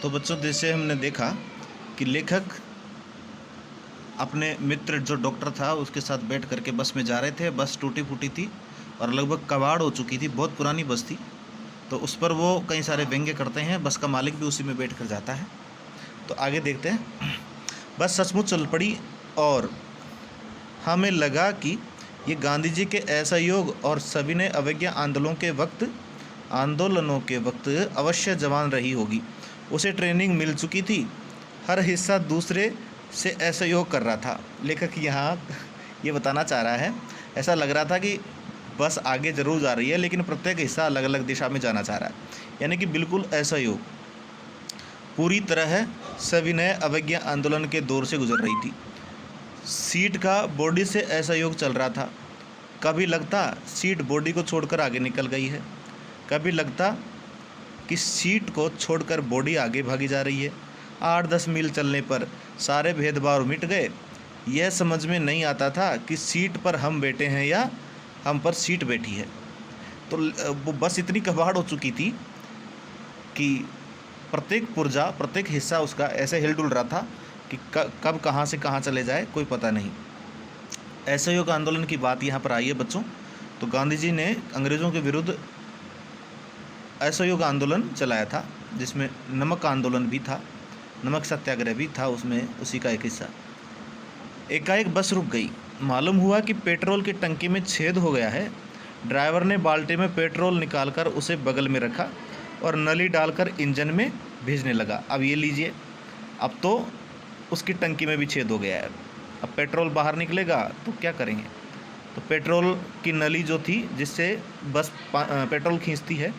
तो बच्चों, जैसे हमने देखा कि लेखक अपने मित्र जो डॉक्टर था उसके साथ बैठ करके बस में जा रहे थे। बस टूटी फूटी थी और लगभग कबाड़ हो चुकी थी, बहुत पुरानी बस थी। तो उस पर वो कई सारे व्यंग्य करते हैं। बस का मालिक भी उसी में बैठ कर जाता है। तो आगे देखते हैं। बस सचमुच चल पड़ी और हमें लगा कि ये गांधी जी के असहयोग और सविनय अवज्ञा आंदोलनों के वक्त अवश्य जवान रही होगी। उसे ट्रेनिंग मिल चुकी थी, हर हिस्सा दूसरे से असहयोग कर रहा था। लेखक यहाँ ये बताना चाह रहा है, ऐसा लग रहा था कि बस आगे ज़रूर जा रही है लेकिन प्रत्येक हिस्सा अलग अलग दिशा में जाना चाह रहा है, यानी कि बिल्कुल असहयोग। पूरी तरह सविनय अवज्ञा आंदोलन के दौर से गुजर रही थी। सीट का बॉडी से असहयोग चल रहा था। कभी लगता सीट बॉडी को छोड़कर आगे निकल गई है, कभी लगता कि सीट को छोड़कर बॉडी आगे भागी जा रही है। 8-10 मील चलने पर सारे भेदभाव मिट गए। यह समझ में नहीं आता था कि सीट पर हम बैठे हैं या हम पर सीट बैठी है। तो वो बस इतनी कबाड़ हो चुकी थी कि प्रत्येक पुर्जा, प्रत्येक हिस्सा उसका ऐसे हिल डुल रहा था कि कब कहाँ से कहाँ चले जाए कोई पता नहीं। असहयोग आंदोलन की बात यहाँ पर आई है बच्चों। तो गांधी जी ने अंग्रेज़ों के विरुद्ध असहयोग आंदोलन चलाया था, जिसमें नमक आंदोलन भी था, नमक सत्याग्रह भी था उसमें, उसी का एक हिस्सा। एकाएक बस रुक गई। मालूम हुआ कि पेट्रोल की टंकी में छेद हो गया है। ड्राइवर ने बाल्टी में पेट्रोल निकालकर उसे बगल में रखा और नली डालकर इंजन में भेजने लगा। अब ये लीजिए, अब तो उसकी टंकी में भी छेद हो गया है। अब पेट्रोल बाहर निकलेगा तो क्या करेंगे? तो पेट्रोल की नली जो थी जिससे बस पेट्रोल खींचती है,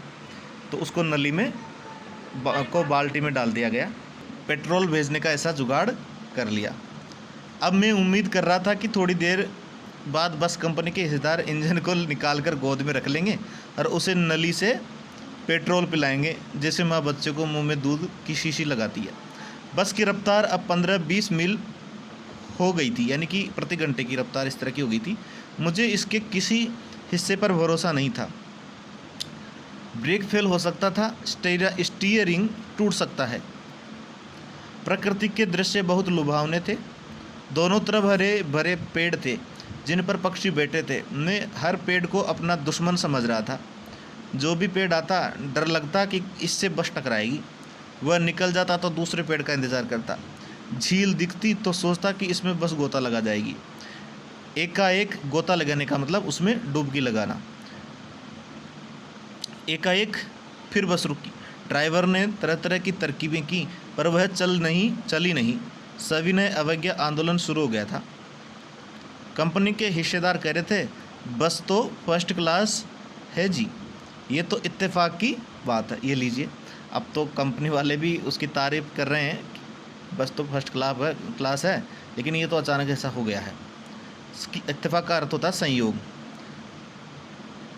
तो उसको नली में बाल्टी में डाल दिया गया। पेट्रोल भेजने का ऐसा जुगाड़ कर लिया। अब मैं उम्मीद कर रहा था कि थोड़ी देर बाद बस कंपनी के हिस्सेदार इंजन को निकालकर गोद में रख लेंगे और उसे नली से पेट्रोल पिलाएंगे, जैसे माँ बच्चे को मुंह में दूध की शीशी लगाती है। बस की रफ्तार अब 15-20 मील हो गई थी, यानी कि प्रति घंटे की रफ्तार इस तरह की हो गई थी। मुझे इसके किसी हिस्से पर भरोसा नहीं था। ब्रेक फेल हो सकता था, स्टीयरिंग टूट सकता है। प्रकृति के दृश्य बहुत लुभावने थे। दोनों तरफ हरे भरे पेड़ थे जिन पर पक्षी बैठे थे। मैं हर पेड़ को अपना दुश्मन समझ रहा था। जो भी पेड़ आता डर लगता कि इससे बस टकराएगी। वह निकल जाता तो दूसरे पेड़ का इंतज़ार करता। झील दिखती तो सोचता कि इसमें बस गोता लगा जाएगी। एकाएक गोता लगाने का मतलब उसमें डुबकी लगाना। एकाएक फिर बस रुकी। ड्राइवर ने तरह तरह की तरकीबें की पर वह चली नहीं। सविनय अवज्ञा आंदोलन शुरू हो गया था। कंपनी के हिस्सेदार कह रहे थे, बस तो फर्स्ट क्लास है जी। ये तो इत्तेफाक की बात है। ये लीजिए, अब तो कंपनी वाले भी उसकी तारीफ़ कर रहे हैं, बस तो फर्स्ट क्लास है, लेकिन ये तो अचानक ऐसा हो गया है। इसकी इत्तेफाक का अर्थ होता है संयोग।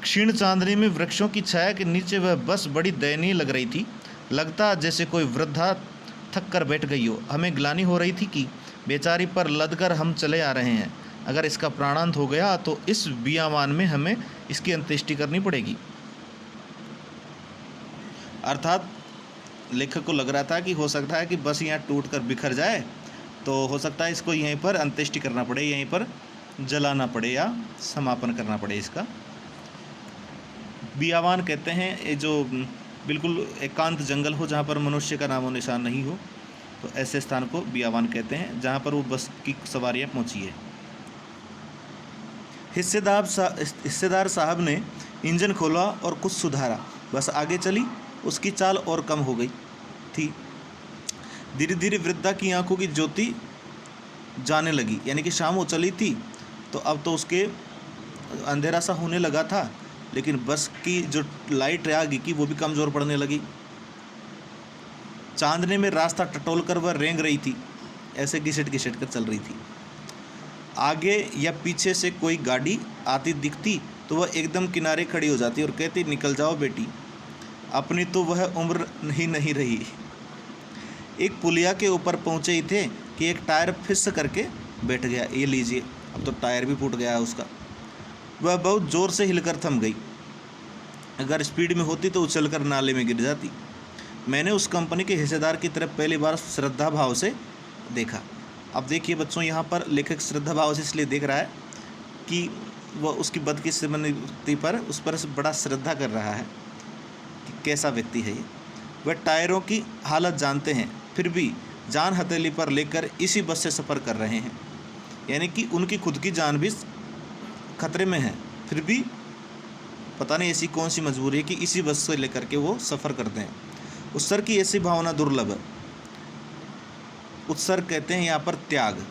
क्षीण चांदनी में वृक्षों की छाया के नीचे वह बस बड़ी दयनीय लग रही थी। लगता जैसे कोई वृद्धा थक कर बैठ गई हो। हमें ग्लानि हो रही थी कि बेचारी पर लदकर हम चले आ रहे हैं। अगर इसका प्राणांत हो गया तो इस बियावान में हमें इसकी अंत्येष्टि करनी पड़ेगी। अर्थात लेखक को लग रहा था कि हो सकता है कि बस यहाँ टूट कर बिखर जाए, तो हो सकता है इसको यहीं पर अंत्येष्टि करना पड़े, यहीं पर जलाना पड़े या समापन करना पड़े इसका। बियावान कहते हैं ये जो बिल्कुल एकांत जंगल हो, जहाँ पर मनुष्य का नामो निशान नहीं हो, तो ऐसे स्थान को बियावान कहते हैं, जहाँ पर वो बस की सवारियाँ पहुँची है। हिस्सेदार साहब ने इंजन खोला और कुछ सुधारा। बस आगे चली। उसकी चाल और कम हो गई थी। धीरे धीरे वृद्धा की आंखों की ज्योति जाने लगी, यानी कि शाम हो चली थी तो अब तो उसके अंधेरा सा होने लगा था, लेकिन बस की जो लाइट आगे की वो भी कमज़ोर पड़ने लगी। चांदने में रास्ता टटोल कर वह रेंग रही थी, ऐसे घिसट घिसट कर चल रही थी। आगे या पीछे से कोई गाड़ी आती दिखती तो वह एकदम किनारे खड़ी हो जाती और कहती, निकल जाओ बेटी, अपनी तो वह उम्र ही नहीं रही। एक पुलिया के ऊपर पहुँचे ही थे कि एक टायर फिस करके बैठ गया। ये लीजिए, अब तो टायर भी फूट गया है उसका। वह बहुत ज़ोर से हिलकर थम गई। अगर स्पीड में होती तो उछलकर नाले में गिर जाती। मैंने उस कंपनी के हिस्सेदार की तरफ पहली बार श्रद्धा भाव से देखा। अब देखिए बच्चों, यहाँ पर लेखक श्रद्धा भाव से इसलिए देख रहा है कि वह उसकी बदकिस्मती पर उस पर बड़ा श्रद्धा कर रहा है कि कैसा व्यक्ति है ये। वह टायरों की हालत जानते हैं, फिर भी जान हथेली पर लेकर इसी बस से सफ़र कर रहे हैं। यानी कि उनकी खुद की जान भी खतरे में है, फिर भी पता नहीं ऐसी कौन सी मजबूरी है कि इसी बस से लेकर के वो सफ़र करते हैं। उत्सर्ग की ऐसी भावना दुर्लभ है। उत्सर्ग कहते हैं यहाँ पर त्याग।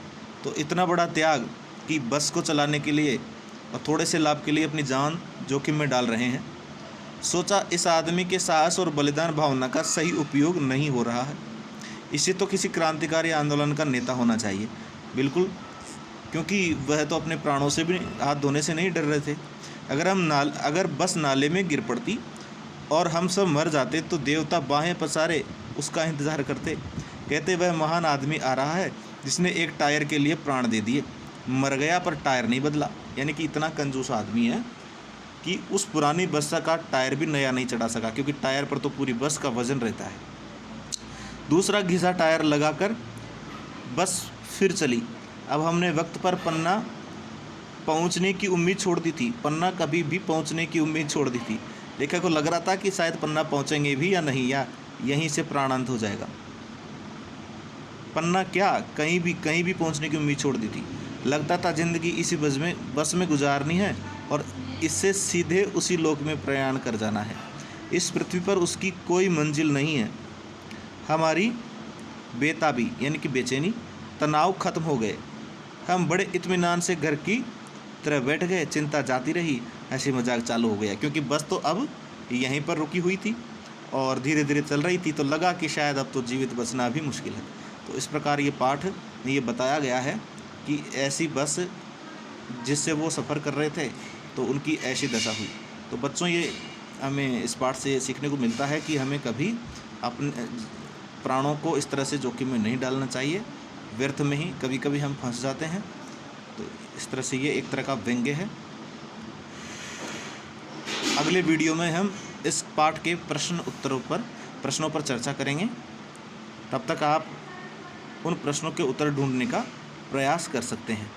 तो इतना बड़ा त्याग कि बस को चलाने के लिए और थोड़े से लाभ के लिए अपनी जान जोखिम में डाल रहे हैं। सोचा इस आदमी के साहस और बलिदान भावना का सही उपयोग नहीं हो रहा है। इसे तो किसी क्रांतिकारी आंदोलन का नेता होना चाहिए। बिल्कुल, क्योंकि वह तो अपने प्राणों से भी हाथ धोने से नहीं डर रहे थे। अगर बस नाले में गिर पड़ती और हम सब मर जाते तो देवता बाहें पसारे उसका इंतज़ार करते। कहते वह महान आदमी आ रहा है जिसने एक टायर के लिए प्राण दे दिए, मर गया पर टायर नहीं बदला। यानी कि इतना कंजूस आदमी है कि उस पुरानी बस का टायर भी नया नहीं चढ़ा सका, क्योंकि टायर पर तो पूरी बस का वजन रहता है। दूसरा घिसा टायर लगाकर बस फिर चली। अब हमने वक्त पर पन्ना पहुंचने की उम्मीद छोड़ दी थी। पन्ना कभी भी पहुंचने की उम्मीद छोड़ दी थी। लेखक को लग रहा था कि शायद पन्ना पहुंचेंगे भी या नहीं, या यहीं से प्राणांत हो जाएगा। पन्ना क्या, कहीं भी पहुंचने की उम्मीद छोड़ दी थी। लगता था जिंदगी इसी बस में गुजारनी है और इससे सीधे उसी लोक में प्रयाण कर जाना है। इस पृथ्वी पर उसकी कोई मंजिल नहीं है। हमारी बेताबी यानी कि बेचैनी, तनाव खत्म हो गए। हम बड़े इत्मीनान से घर की तरह बैठ गए। चिंता जाती रही, हंसी मजाक चालू हो गया, क्योंकि बस तो अब यहीं पर रुकी हुई थी और धीरे धीरे चल रही थी। तो लगा कि शायद अब तो जीवित बचना भी मुश्किल है। तो इस प्रकार ये पाठ में ये बताया गया है कि ऐसी बस जिससे वो सफ़र कर रहे थे तो उनकी ऐसी दशा हुई। तो बच्चों, ये हमें इस पाठ से सीखने को मिलता है कि हमें कभी अपने प्राणों को इस तरह से जोखिम में नहीं डालना चाहिए। व्यर्थ में ही कभी कभी हम फंस जाते हैं। तो इस तरह से ये एक तरह का व्यंग्य है। अगले वीडियो में हम इस पाठ के प्रश्नों पर चर्चा करेंगे। तब तक आप उन प्रश्नों के उत्तर ढूंढने का प्रयास कर सकते हैं।